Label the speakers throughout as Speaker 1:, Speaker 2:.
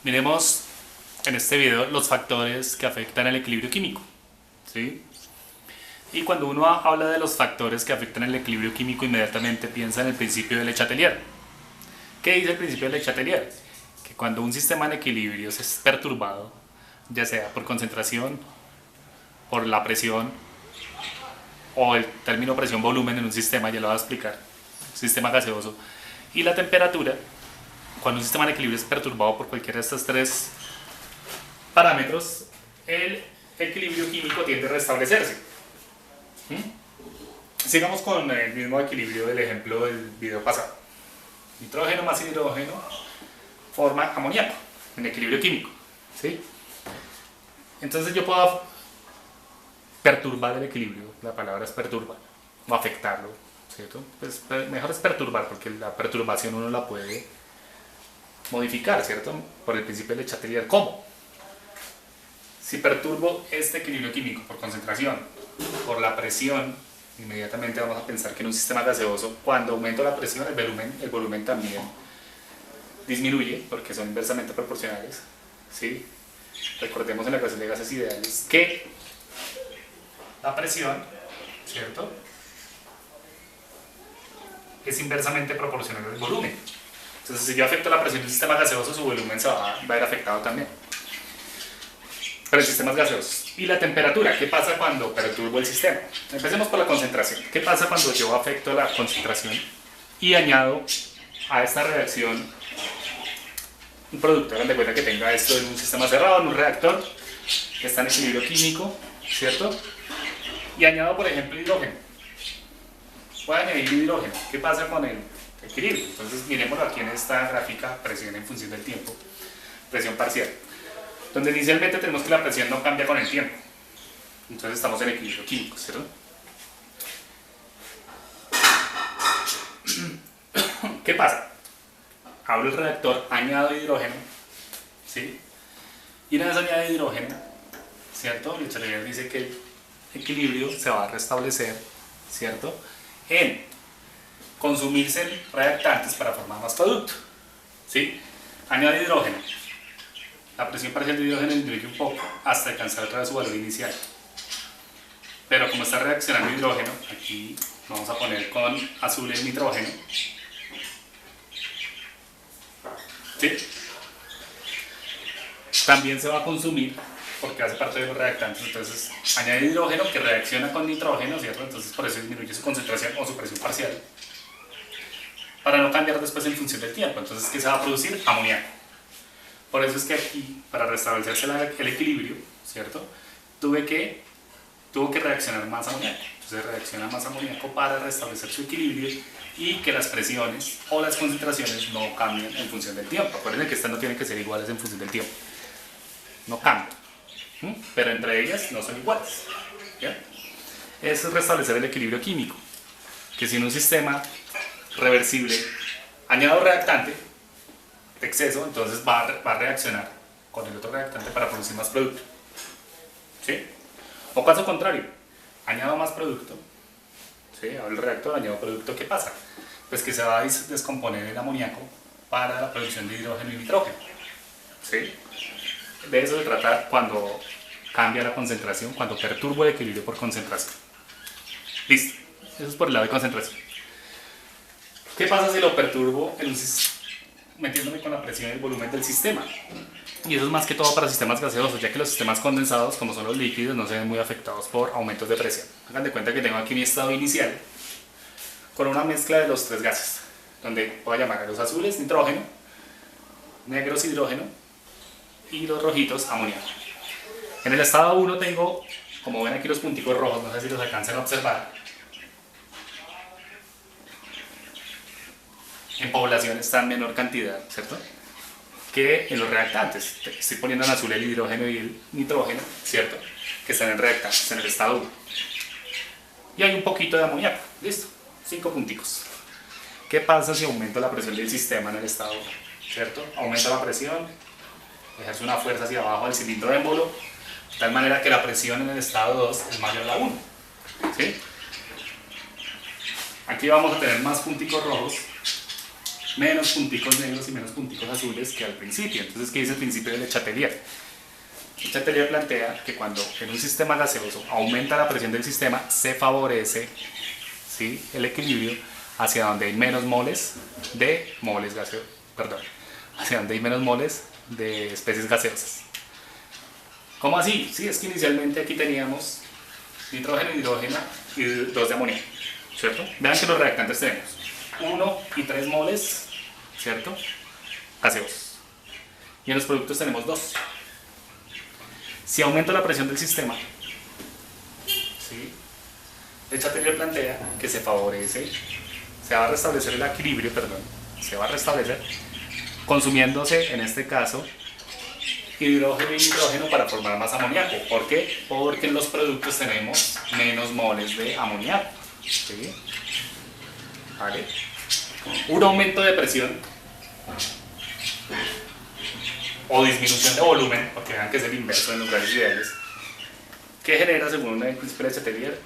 Speaker 1: Miremos en este video los factores que afectan el equilibrio químico, ¿sí? Y cuando uno habla de los factores que afectan el equilibrio químico, inmediatamente piensa en el principio de Le Chatelier. ¿Qué dice el principio de Le Chatelier? Que cuando un sistema en equilibrio es perturbado, ya sea por concentración, por la presión o el término presión-volumen en un sistema, ya lo voy a explicar, sistema gaseoso, y la temperatura, cuando un sistema en equilibrio es perturbado por cualquiera de estos tres parámetros, el equilibrio químico tiende a restablecerse. Sigamos con el mismo equilibrio del ejemplo del video pasado. Nitrógeno más hidrógeno forma amoníaco en equilibrio químico, ¿sí? Entonces yo puedo perturbar el equilibrio, la palabra es perturbar, o afectarlo, ¿cierto? Pues mejor es perturbar, porque la perturbación uno la puede modificar, ¿cierto? Por el principio de Le Chatelier. ¿Cómo? Si perturbo este equilibrio químico por concentración, por la presión, inmediatamente vamos a pensar que en un sistema gaseoso, cuando aumento la presión, el volumen también disminuye, porque son inversamente proporcionales, ¿sí? Recordemos en la ecuación de gases ideales que la presión, ¿cierto?, es inversamente proporcional al volumen. Entonces, si yo afecto la presión del sistema gaseoso, su volumen se va a ver afectado también. Pero en sistemas gaseosos. Y la temperatura, ¿qué pasa cuando perturbo el sistema? Empecemos por la concentración. ¿Qué pasa cuando yo afecto la concentración y añado a esta reacción un producto? Hagan de cuenta que tenga esto en un sistema cerrado, en un reactor, que está en equilibrio químico, ¿cierto? Y añado, por ejemplo, hidrógeno. Voy a añadir hidrógeno. ¿Qué pasa con el equilibrio? Entonces, miremoslo aquí en esta gráfica, presión en función del tiempo, presión parcial. Donde inicialmente tenemos que la presión no cambia con el tiempo. Entonces estamos en equilibrio químico, ¿cierto? ¿Qué pasa? Abro el reactor, añado hidrógeno, ¿sí? Y una vez añade hidrógeno, ¿cierto? Le Chatelier dice que el equilibrio se va a restablecer, ¿cierto?, en consumirse reactantes para formar más producto, ¿sí? Añade hidrógeno. La presión parcial de hidrógeno disminuye un poco hasta alcanzar otra vez su valor inicial. Pero como está reaccionando hidrógeno, aquí vamos a poner con azul el nitrógeno, ¿sí? También se va a consumir porque hace parte de los reactantes. Entonces añade hidrógeno que reacciona con nitrógeno, ¿cierto? Entonces por eso disminuye su concentración o su presión parcial, para no cambiar después en función del tiempo. Entonces, ¿qué se va a producir? Amoníaco. Por eso es que aquí, para restablecerse el equilibrio, ¿cierto?, tuvo que reaccionar más amoníaco. Entonces reacciona más amoníaco para restablecer su equilibrio y que las presiones o las concentraciones no cambien en función del tiempo. Acuérdense que estas no tienen que ser iguales en función del tiempo. No cambian. Pero entre ellas no son iguales. ¿Ya? Eso es restablecer el equilibrio químico. Que si en un sistema reversible añado reactante de exceso, entonces va a reaccionar con el otro reactante para producir más producto, ¿sí? O caso contrario, añado más producto, ¿sí? Abro el reactor, añado producto, ¿qué pasa? Pues que se va a descomponer el amoníaco para la producción de hidrógeno y nitrógeno, ¿sí? De eso se trata cuando cambia la concentración, cuando perturbo el equilibrio por concentración. Listo, eso es por el lado de concentración. ¿Qué pasa si lo perturbo metiéndome con la presión y el volumen del sistema? Y eso es más que todo para sistemas gaseosos, ya que los sistemas condensados, como son los líquidos, no se ven muy afectados por aumentos de presión. Hagan de cuenta que tengo aquí mi estado inicial con una mezcla de los tres gases, donde voy a llamar a los azules nitrógeno, negros hidrógeno y los rojitos amoníaco. En el estado 1 tengo, como ven aquí, los punticos rojos, no sé si los alcanzan a observar. En población está en menor cantidad, ¿cierto?, que en los reactantes. Estoy poniendo en azul el hidrógeno y el nitrógeno, ¿cierto?, que están en reactantes, en el estado 1. Y hay un poquito de amoníaco, listo, 5 punticos. ¿Qué pasa si aumento la presión del sistema en el estado 1? ¿Cierto? Aumenta la presión, ejerce una fuerza hacia abajo del cilindro émbolo, de tal manera que la presión en el estado 2 es mayor a la 1, ¿sí? Aquí vamos a tener más punticos rojos menos punticos negros y menos punticos azules que al principio. Entonces, ¿qué dice el principio de Le Chatelier? Le Chatelier plantea que cuando en un sistema gaseoso aumenta la presión del sistema, se favorece, ¿sí?, el equilibrio hacia donde hay menos moles de hacia donde hay menos moles de especies gaseosas. ¿Cómo así? Sí, es que inicialmente aquí teníamos nitrógeno, hidrógeno y 2 de amonio, ¿cierto? Vean que los reactantes tenemos 1 y 3 moles, ¿cierto?, gaseosos. Y en los productos tenemos 2. Si aumento la presión del sistema, ¿sí?, Le Chatelier plantea que se va a restablecer el equilibrio, se va a restablecer consumiéndose, en este caso, hidrógeno y nitrógeno para formar más amoníaco. ¿Por qué? Porque en los productos tenemos menos moles de amoníaco, ¿sí? ¿Vale? Un aumento de presión o disminución de volumen, porque vean que es el inverso en los gases ideales, que genera, según el principio de Chatelier,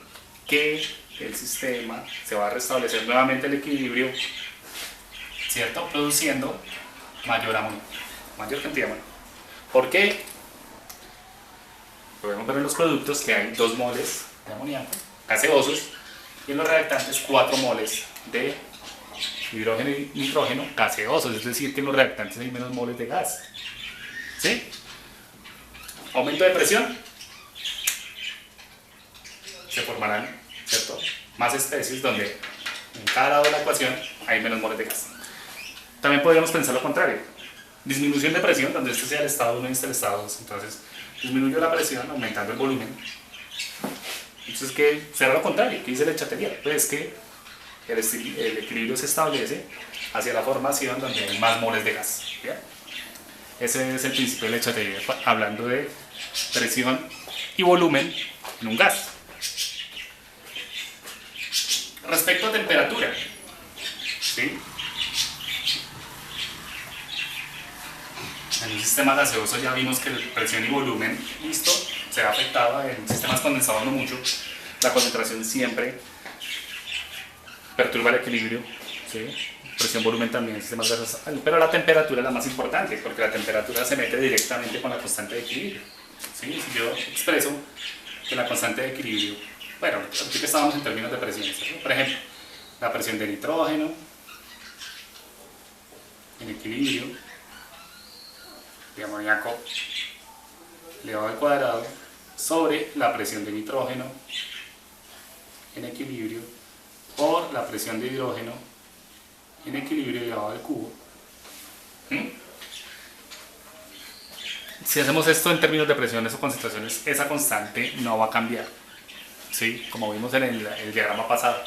Speaker 1: que el sistema se va a restablecer nuevamente el equilibrio, ¿cierto?, produciendo mayor amoníaco, mayor cantidad de amoníaco. ¿Por qué? Podemos ver en los productos que hay 2 moles de amoníaco gaseosos y en los reactantes 4 moles de hidrógeno y nitrógeno gaseosos, es decir, que en los reactantes hay menos moles de gas. ¿Sí? Aumento de presión, se formarán, ¿cierto?, más especies donde en cada lado de la ecuación hay menos moles de gas. También podríamos pensar lo contrario: disminución de presión, donde este sea el estado 1 y este el estado 2. Entonces, disminuyo la presión aumentando el volumen. Entonces, ¿qué será lo contrario? ¿Qué dice Le Chatelier? Pues que el equilibrio se establece hacia la formación donde hay más moles de gas. ¿Ya? Ese es el principio de Le Chatelier, hablando de presión y volumen en un gas. Respecto a temperatura, ¿sí?, en un sistema gaseoso ya vimos que presión y volumen, listo, se ha afectado. En sistemas condensados no mucho, la concentración siempre perturba el equilibrio, ¿sí?, presión, volumen también en sistemas gaseosos, pero la temperatura es la más importante, porque la temperatura se mete directamente con la constante de equilibrio, ¿sí? Si yo expreso que la constante de equilibrio, bueno, aquí que estábamos en términos de presión, ¿sí?, por ejemplo, la presión de nitrógeno en equilibrio de amoníaco elevado al cuadrado sobre la presión de nitrógeno en equilibrio por la presión de hidrógeno en equilibrio elevado al cubo. Si hacemos esto en términos de presiones o concentraciones, esa constante no va a cambiar, ¿sí?, como vimos en el diagrama pasado,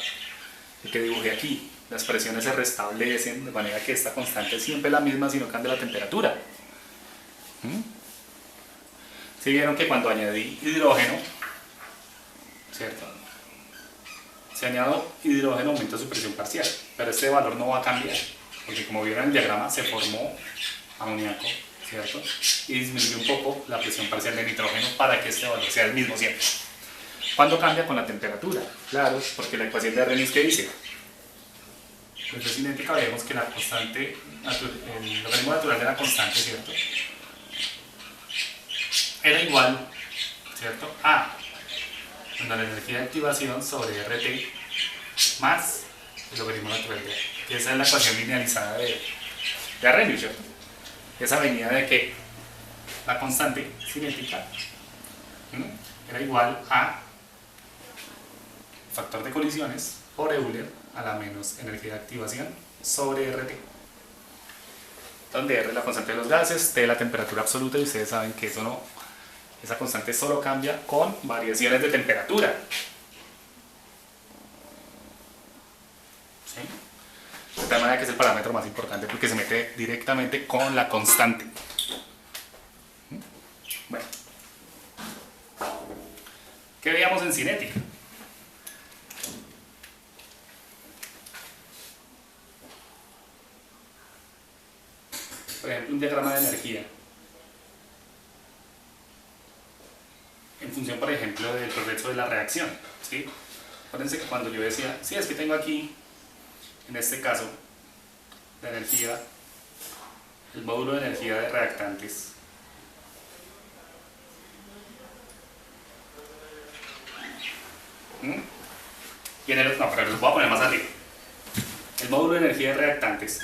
Speaker 1: el que dibujé aquí. Las presiones se restablecen de manera que esta constante es siempre la misma, si no cambia la temperatura. Si vieron que cuando añadí hidrógeno, ¿cierto?, si añado hidrógeno aumenta su presión parcial, pero este valor no va a cambiar, porque como vieron en el diagrama se formó amoníaco, ¿cierto?, y disminuyó un poco la presión parcial de nitrógeno para que este valor sea el mismo siempre. ¿Cuándo cambia? Con la temperatura. Claro, porque la ecuación de Arrhenius, ¿qué dice? Pues es idéntica, vemos que la constante, el logaritmo natural de la constante, ¿cierto?, era igual, ¿cierto?, a la energía de activación sobre RT más el logaritmo natural de R, que esa es la ecuación linealizada de Arrhenius, ¿cierto? Esa venía de que la constante cinética era igual a factor de colisiones por Euler a la menos energía de activación sobre RT, donde R es la constante de los gases, T la temperatura absoluta, y ustedes saben que eso no, esa constante solo cambia con variaciones de temperatura. ¿Sí? De tal manera que es el parámetro más importante porque se mete directamente con la constante. Bueno, ¿qué veíamos en cinética? Por ejemplo, un diagrama de energía en función, por ejemplo, del progreso de la reacción, ¿sí? Acuérdense que cuando yo decía, sí, es que tengo aquí, en este caso, de energía, el módulo de energía de reactantes y en el, no, pero los voy a poner más arriba. El módulo de energía de reactantes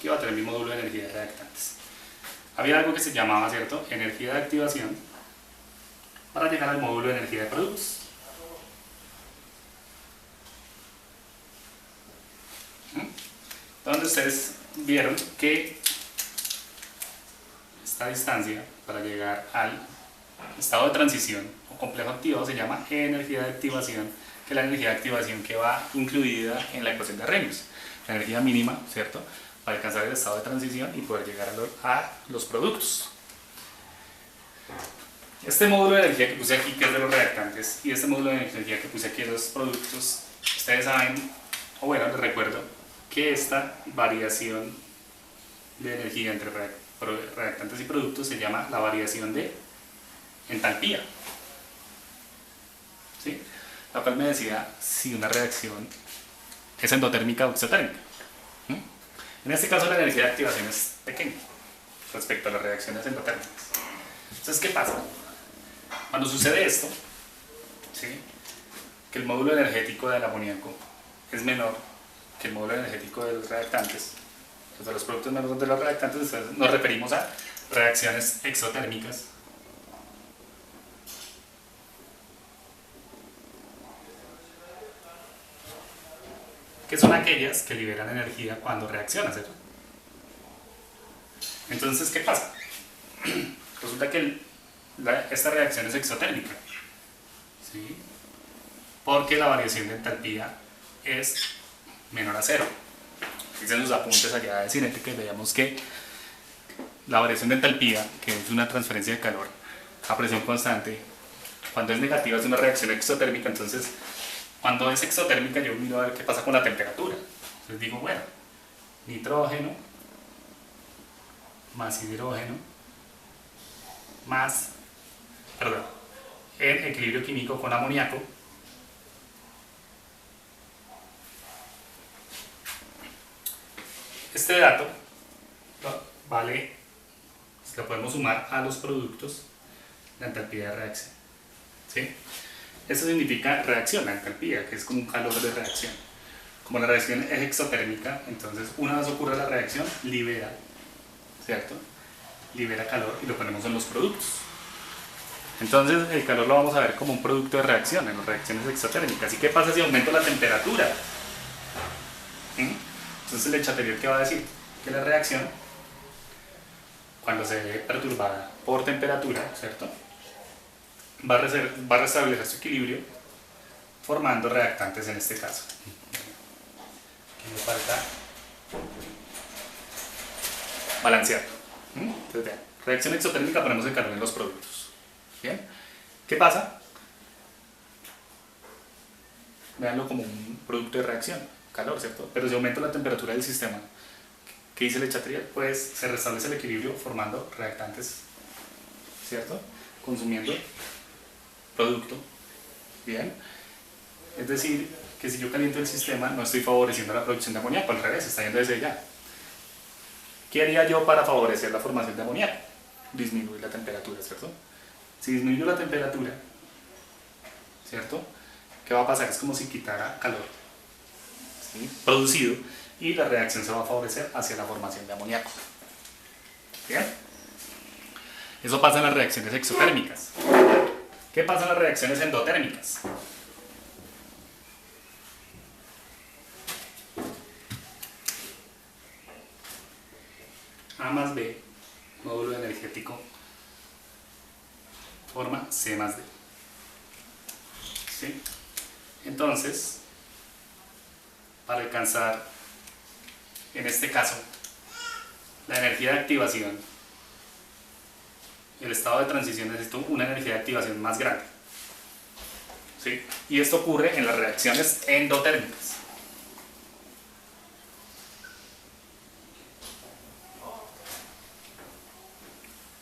Speaker 1: que va a tener mi módulo de energía de reactantes. Había algo que se llamaba, ¿cierto?, energía de activación para llegar al módulo de energía de productos. Donde ustedes vieron que esta distancia para llegar al estado de transición o complejo activado se llama energía de activación, que es la energía de activación que va incluida en la ecuación de Arrhenius. La energía mínima, ¿cierto?, para alcanzar el estado de transición y poder llegar a los productos. Este módulo de energía que puse aquí, que es de los reactantes, y este módulo de energía que puse aquí de los productos, ustedes saben, o bueno, les recuerdo que esta variación de energía entre reactantes y productos se llama la variación de entalpía, ¿sí? La cual me decía si una reacción es endotérmica o exotérmica. En este caso la energía de activación es pequeña respecto a las reacciones endotérmicas. Entonces, ¿qué pasa? Cuando sucede esto, ¿sí?, que el módulo energético del amoníaco es menor que el módulo energético de los reactantes, de los productos menores de los reactantes, entonces nos referimos a reacciones exotérmicas. Que son aquellas que liberan energía cuando reaccionan, ¿cierto? Entonces, ¿qué pasa? Resulta que esta reacción es exotérmica, ¿sí?, porque la variación de entalpía es menor a cero. Dicen los apuntes allá de cinética y veíamos que la variación de entalpía, que es una transferencia de calor a presión constante, cuando es negativa es una reacción exotérmica. Entonces, cuando es exotérmica yo miro a ver qué pasa con la temperatura. Entonces digo, bueno, nitrógeno más hidrógeno más, perdón, en equilibrio químico con amoníaco, este dato vale, lo podemos sumar a los productos de entalpía de reacción, ¿sí? Eso significa reacción, la entalpía, que es como un calor de reacción. Como la reacción es exotérmica, entonces una vez ocurre la reacción, libera, ¿cierto?, libera calor y lo ponemos en los productos. Entonces el calor lo vamos a ver como un producto de reacción en las reacciones exotérmicas. ¿Y qué pasa si aumento la temperatura? Entonces el Chateaubriand, ¿qué va a decir? Que la reacción, cuando se ve perturbada por temperatura, ¿cierto?, va a restablecer su equilibrio formando reactantes en este caso. Aquí me falta balancear. Entonces vean, reacción exotérmica, ponemos el calor en los productos. ¿Bien? ¿Qué pasa? Veanlo como un producto de reacción, calor, ¿cierto? Pero si aumenta la temperatura del sistema, ¿qué dice Le Chatelier? Pues se restablece el equilibrio formando reactantes, ¿cierto?, consumiendo producto. Bien, es decir, que si yo caliento el sistema no estoy favoreciendo la producción de amoníaco, al revés, está yendo desde allá. ¿Qué haría yo para favorecer la formación de amoníaco? Disminuir la temperatura, ¿cierto? Si disminuyo la temperatura, ¿cierto?, ¿qué va a pasar? Es como si quitara calor, ¿sí?, producido, y la reacción se va a favorecer hacia la formación de amoníaco. ¿Bien? Eso pasa en las reacciones exotérmicas. ¿Qué pasa en las reacciones endotérmicas? A más B, módulo energético, forma C más D. ¿Sí? Entonces, para alcanzar, en este caso, la energía de activación, el estado de transición necesita una energía de activación más grande. ¿Sí? Y esto ocurre en las reacciones endotérmicas.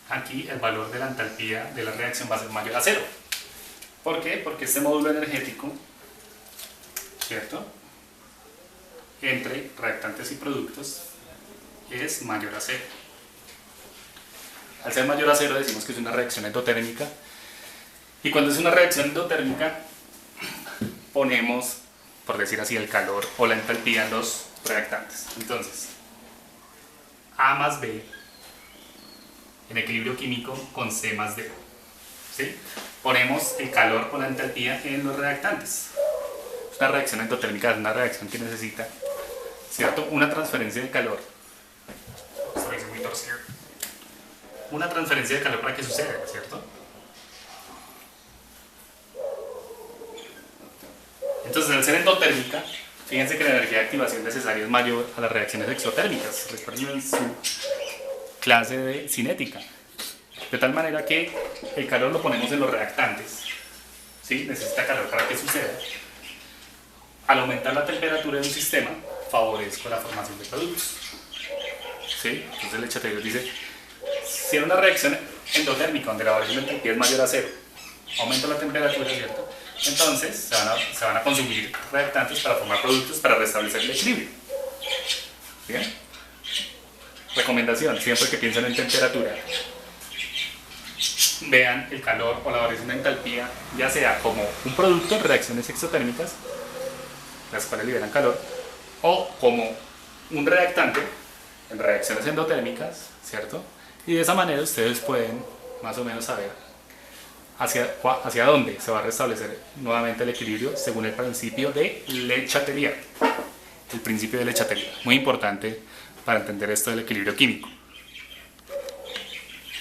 Speaker 1: Aquí el valor de la entalpía de la reacción va a ser mayor a cero. ¿Por qué? Porque este módulo energético ¿cierto?, entre reactantes y productos es mayor a 0. Al ser mayor a 0 decimos que es una reacción endotérmica, y cuando es una reacción endotérmica ponemos, por decir así, el calor o la entalpía en los reactantes. Entonces, A más B en equilibrio químico con C más D. ¿Sí? Ponemos el calor o la entalpía en los reactantes. Una reacción endotérmica es una reacción que necesita, ¿cierto?, una transferencia de calor. Estoy muy torcido. Una transferencia de calor para que suceda, ¿cierto? Entonces, al ser endotérmica, fíjense que la energía de activación necesaria es mayor a las reacciones exotérmicas. Recuerden en su clase de cinética. De tal manera que el calor lo ponemos en los reactantes. ¿Sí? Necesita calor para que suceda. Al aumentar la temperatura de un sistema, favorezco la formación de productos. ¿Sí? Entonces el Lechatevier dice, si en una reacción endotérmica donde la variación de entropía es mayor a 0, aumento la temperatura, ¿cierto?, entonces se van a consumir reactantes para formar productos para restablecer el equilibrio. ¿Bien? Recomendación, siempre que piensen en temperatura, vean el calor o la variación de entalpía, ya sea como un producto en reacciones exotérmicas, las cuales liberan calor, o como un reactante en reacciones endotérmicas, ¿cierto? Y de esa manera ustedes pueden más o menos saber hacia dónde se va a restablecer nuevamente el equilibrio según el principio de Le Chatelier. El principio de Le Chatelier, muy importante para entender esto del equilibrio químico.